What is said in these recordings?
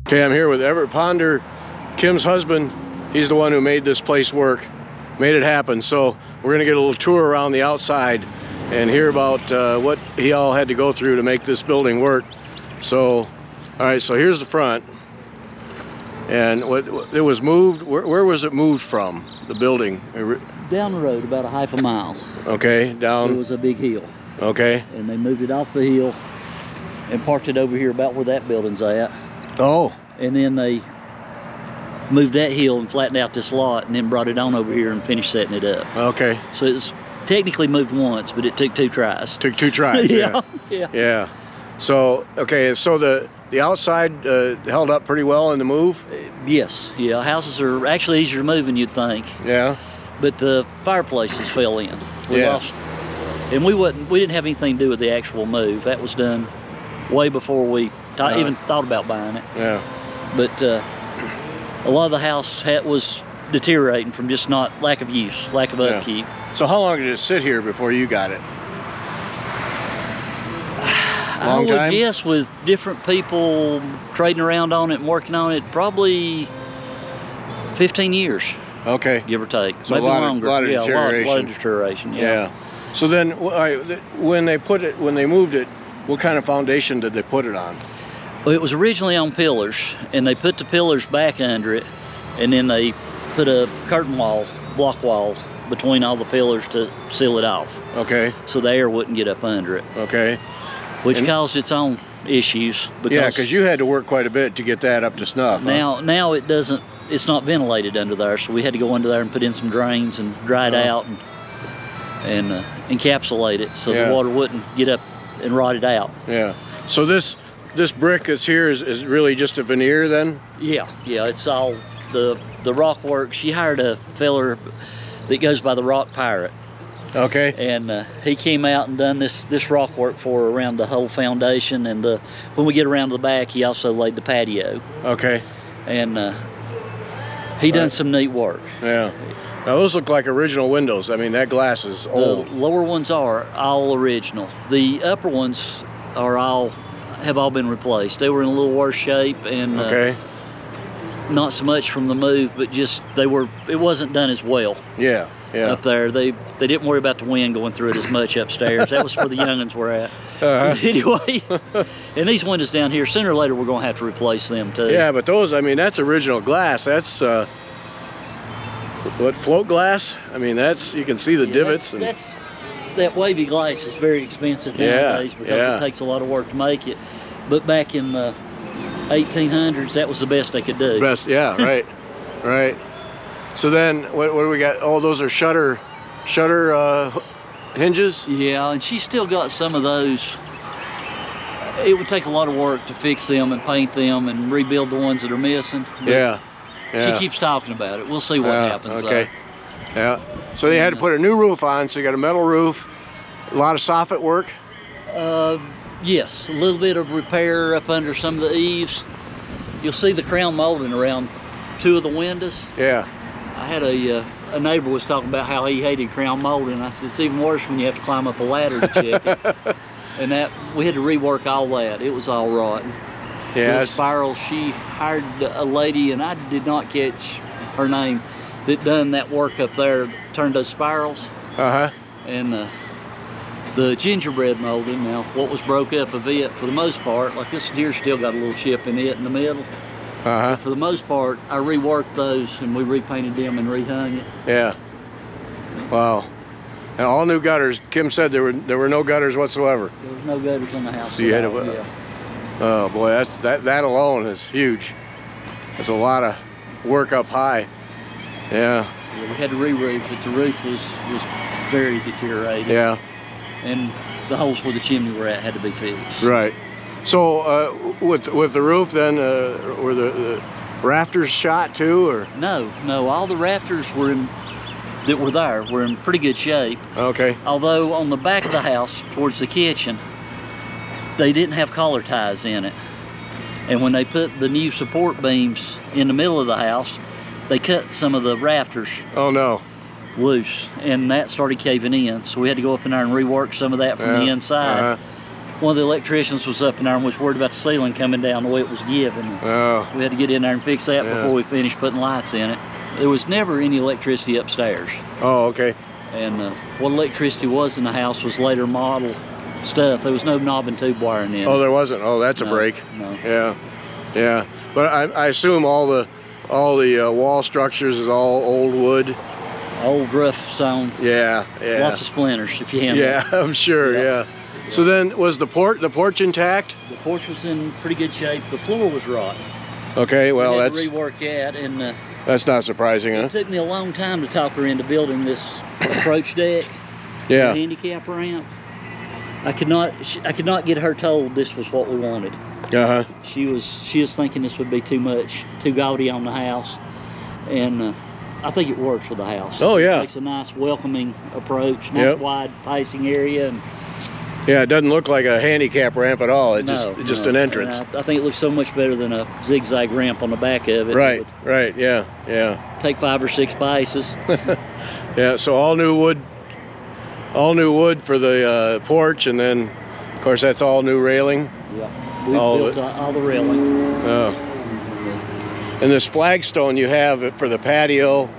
Okay, I'm here with Everette Ponder, Kim's husband. He's the one who made this place work, made it happen. So we're gonna get a little tour around the outside and hear about what he all had to go through to make this building work. So, all right, so here's the front. And what it was moved, where was it moved from, the building? Down the road about a half a mile. Okay, down. It was a big hill. Okay. And they moved it off the hill and parked it over here about where that building's at. Oh. And then they moved that hill and flattened out this lot and then brought it on over here and finished setting it up. Okay. So it's technically moved once, but it took 2 tries. Took 2 tries, yeah. Yeah. So, okay, so the outside held up pretty well in the move? Yes, yeah. Houses are actually easier to move than you'd think. Yeah. But the fireplaces fell in. We lost, and we didn't have anything to do with the actual move. That was done way before we even thought about buying it. Yeah. But a lot of the house was deteriorating from just lack of use, lack of upkeep. So how long did it sit here before you got it? I would guess with different people trading around on it and working on it, probably 15 years. Okay. Give or take. So maybe longer. A lot of deterioration. A lot of deterioration, yeah. So then when they moved it, what kind of foundation did they put it on? Well, it was originally on pillars, and they put the pillars back under it, and then they put a curtain wall, block wall, between all the pillars to seal it off. Okay. So the air wouldn't get up under it. Okay. Which caused its own issues. Because you had to work quite a bit to get that up to snuff. Now it doesn't. It's not ventilated under there, so we had to go under there and put in some drains and dry it out and encapsulate it so the water wouldn't get up and rot it out. Yeah. So this brick that's here is really just a veneer then? Yeah. It's all the rock work. She hired a feller that goes by the Rock Pirate. Okay. And he came out and done this rock work for her around the whole foundation, and when we get around to the back, he also laid the patio. Okay. And he done some neat work. Yeah. Now those look like original windows. I mean, that glass is old. The lower ones are all original. The upper ones have all been replaced. They were in a little worse shape, and not so much from the move, but just it wasn't done as well. Yeah. Yeah. Up there, they didn't worry about the wind going through it as much upstairs. That was where the youngins were at. Anyway, and these windows down here, sooner or later we're going to have to replace them too. Yeah, but those, I mean, that's original glass. That's what, float glass? I mean, you can see the divots. That wavy glass is very expensive nowadays because it takes a lot of work to make it. But back in the 1800s, that was the best they could do. Best, yeah, right, right. So then, what do we got? Oh, those are shutter hinges? Yeah, and she's still got some of those. It would take a lot of work to fix them and paint them and rebuild the ones that are missing. Yeah. She keeps talking about it. We'll see what happens. Okay. Yeah. So they had to put a new roof on, so you got a metal roof, a lot of soffit work? Yes, a little bit of repair up under some of the eaves. You'll see the crown molding around 2 of the windows. Yeah. I had a neighbor was talking about how he hated crown molding. I said, it's even worse when you have to climb up a ladder to check it. And we had to rework all that. It was all rotten. Yeah. The spirals, she hired a lady, and I did not catch her name, that done that work up there, turned those spirals. And the gingerbread molding, now what was broke up of it, for the most part, like this deer still got a little chip in it in the middle. For the most part, I reworked those and we repainted them and rehung it. Yeah. Wow. And all new gutters. Kim said there were no gutters whatsoever. There was no gutters in the house. So you had oh boy, that alone is huge. That's a lot of work up high. Yeah. We had to re-roof it. The roof was very deteriorated. Yeah. And the holes where the chimney were at had to be fixed. Right. So with the roof then, were the rafters shot too, or? No, all the rafters were in pretty good shape. Okay. Although on the back of the house, towards the kitchen, they didn't have collar ties in it. And when they put the new support beams in the middle of the house, they cut some of the rafters. Oh no. Loose, and that started caving in. So we had to go up in there and rework some of that from the inside. one of the electricians was up in there and was worried about the ceiling coming down the way it was given. Oh. We had to get in there and fix that before we finished putting lights in it. There was never any electricity upstairs. Oh, okay. And what electricity was in the house was later model stuff. There was no knob and tube wiring in. Oh, there wasn't. Oh, that's a break. No. Yeah, yeah. But I assume all the wall structures is all old wood. Old rough stone. Yeah, yeah. Lots of splinters if you handle it. Yeah, I'm sure. Yeah. So then, was the porch intact? The porch was in pretty good shape. The floor was rotten. Okay, well we had that's to rework that, and that's not surprising, huh? it took me a long time to talk her into building this approach deck. Yeah. The handicap ramp. I could not get her told this was what we wanted. Uh huh. She was thinking this would be too much, too gaudy on the house, and I think it works with the house. Oh yeah. It makes a nice welcoming approach, nice wide passing area, and yeah, it doesn't look like a handicap ramp at all. It's just an entrance. I think it looks so much better than a zigzag ramp on the back of it. Right, right, yeah, yeah. Take 5 or 6 paces. Yeah, so all new wood for the porch, and then, of course, that's all new railing. Yeah, we built all the railing. Oh. And this flagstone you have for the patio.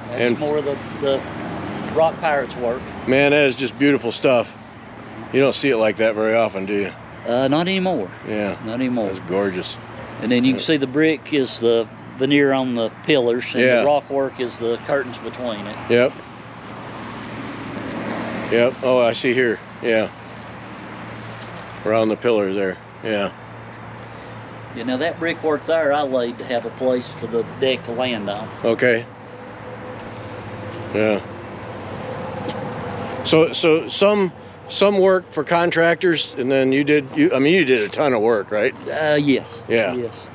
That's more of the Rock Pirates work. Man, that is just beautiful stuff. You don't see it like that very often, do you? Not anymore. Yeah. Not anymore. It's gorgeous. And then you can see the brick is the veneer on the pillars, and the rock work is the curtains between it. Yep. Yep. Oh, I see here. Yeah. Around the pillar there. Yeah. Yeah, now that brickwork there I laid to have a place for the deck to land on. Okay. Yeah. So some work for contractors, and then you did a ton of work, right? Yes. Yeah. Yes.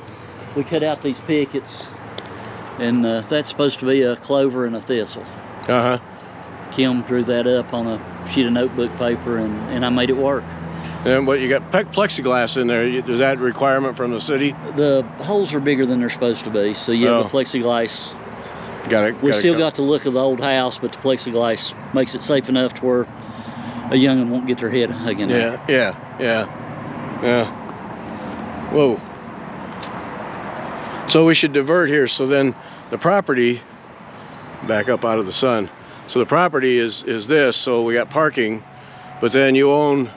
We cut out these pickets, and that's supposed to be a clover and a thistle. Uh-huh. Kim drew that up on a sheet of notebook paper, and I made it work. And what, you got plexiglass in there? Is that a requirement from the city? The holes are bigger than they're supposed to be, so yeah, the plexiglass. We still got the look of the old house, but the plexiglass makes it safe enough to where a young'un won't get their head hugging. Yeah, yeah, yeah, yeah. Whoa. So we should divert here. So then the property, back up out of the sun. So the property is this. So we got parking, but then you own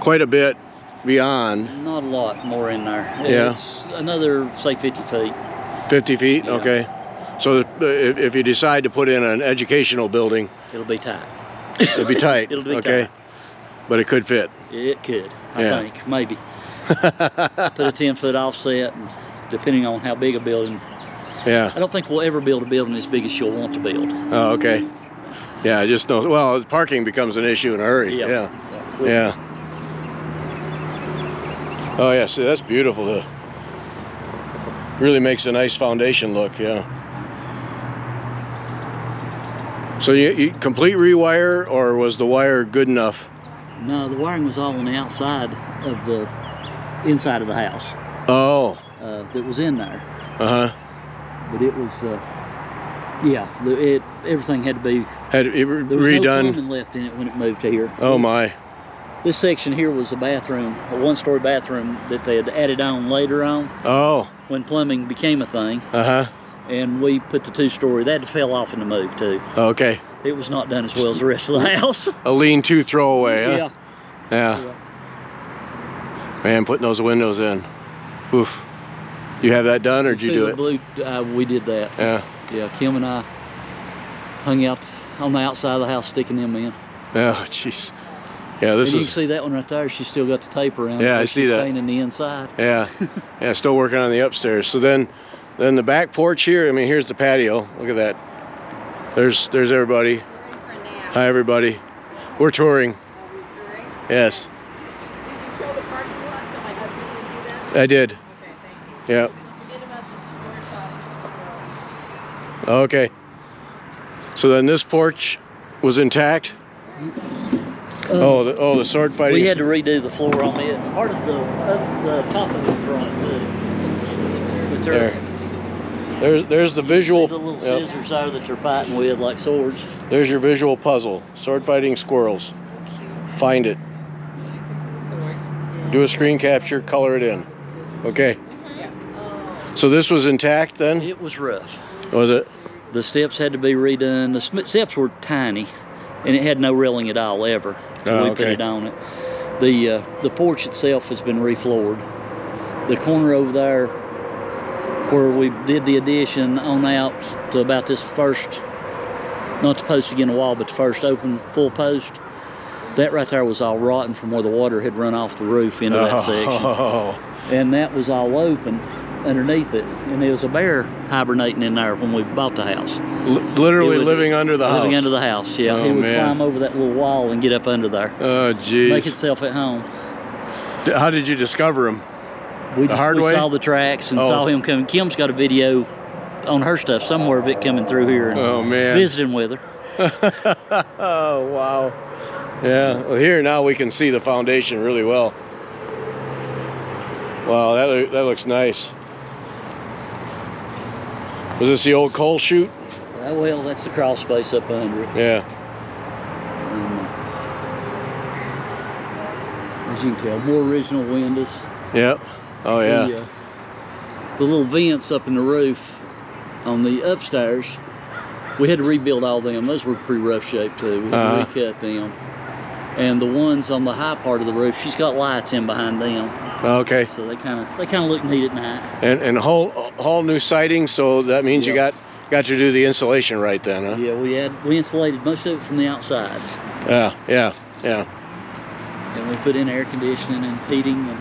quite a bit beyond. Not a lot more in there. Yeah. It's another, say, 50 feet. 50 feet? Yeah. Okay. So if you decide to put in an educational building, it'll be tight. It'll be tight. It'll be okay. tight. But it could fit. It could, I think, maybe. Put a 10-foot offset, and depending on how big a building. Yeah. I don't think we'll ever build a building as big as you'll want to build. Oh, okay. Yeah, I just know. Well, parking becomes an issue in a hurry. Yeah. Yeah. Oh yeah, see, that's beautiful. Really makes a nice foundation look. Yeah. So you complete rewire, or was the wire good enough? No, the wiring was all on the outside of the inside of the house. Oh. That was in there. Uh huh. But it was, everything had to be redone. There was no plumbing left in it when it moved to here. Oh my. This section here was a bathroom, a 1-story bathroom that they had added on later on. Oh. When plumbing became a thing. Uh huh. And we put the 2-story. That fell off in the move too. Okay. It was not done as well as the rest of the house. A lean-to throwaway, huh? Yeah. Yeah. Man, putting those windows in. Oof. You have that done, or did you do it? We did that. Yeah. Yeah, Kim and I hung out on the outside of the house sticking them in. Oh, jeez. Yeah, this and you can see that one right there. She's still got the tape around. Yeah, I see that. Staying in the inside. Yeah. Yeah, still working on the upstairs. So then the back porch here, I mean, here's the patio. Look at that. There's everybody. Hi, everybody. We're touring. Are we touring? Yes. Did you show the parking lot so my husband can see that? I did. Okay, thank you. Yeah. Forget about the square bodies. Okay. So then this porch was intact? The sword fighting. We had to redo the floor on it. Part of the top of it was wrong too. There's the visual. The little scissors there that you're fighting with, like swords. There's your visual puzzle. Sword fighting squirrels. So cute. Find it. You can see the swords. do a screen capture, color it in. Okay. So this was intact then? It was rough. Was it? The steps had to be redone. The steps were tiny, and it had no railing at all ever. So we put it on it. The porch itself has been refloored. The corner over there, where we did the addition on out to about this first, not the post against the wall, but the first open full post, that right there was all rotten from where the water had run off the roof into that section. And that was all open underneath it, and there was a bear hibernating in there when we bought the house. Literally living under the house? Living under the house, yeah. He would climb over that little wall and get up under there. Oh, geez. Make itself at home. How did you discover him? We saw the tracks and saw him coming. Kim's got a video on her stuff somewhere of it coming through here and visiting with her. Oh, wow. Yeah, well, here now we can see the foundation really well. Wow, that looks nice. Was this the old coal chute? Well, that's the crawl space up under it. Yeah. As you can tell, more original windows. Yep. Oh, yeah. The little vents up in the roof on the upstairs, we had to rebuild all them. Those were pretty rough shape too. We had to recut them. And the ones on the high part of the roof, she's got lights in behind them. Okay. So they kind of look neat at night. And whole new siding, so that means you got to do the insulation right then, huh? Yeah, we insulated most of it from the outside. Yeah. And we put in air conditioning and heating and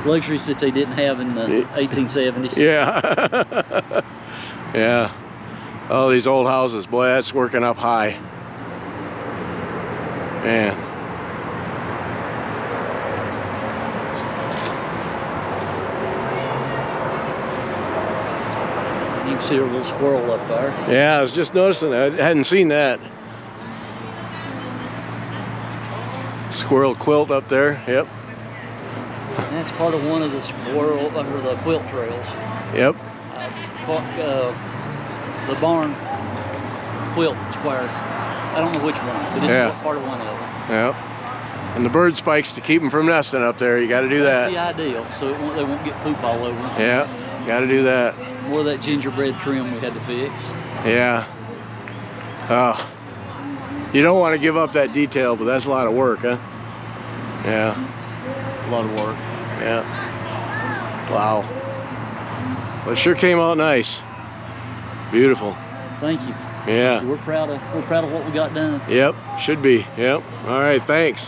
luxuries that they didn't have in the 1870s. Yeah. Yeah. Oh, these old houses, boy, that's working up high. Man. You can see a little squirrel up there. Yeah, I was just noticing that. I hadn't seen that. Squirrel quilt up there, yep. And that's part of one of the squirrel, or the quilt trails. Yep. The barn quilt square. I don't know which one, but it's part of one of them. Yep. And the bird spikes to keep them from nesting up there. You got to do that. That's the ideal, so they won't get poop all over them. Yeah, got to do that. More of that gingerbread trim we had to fix. Yeah. Oh. You don't want to give up that detail, but that's a lot of work, huh? Yeah. A lot of work. Yeah. Wow. Well, it sure came out nice. Beautiful. Thank you. Yeah. We're proud of what we got done. Yep, should be. Yep. All right, thanks.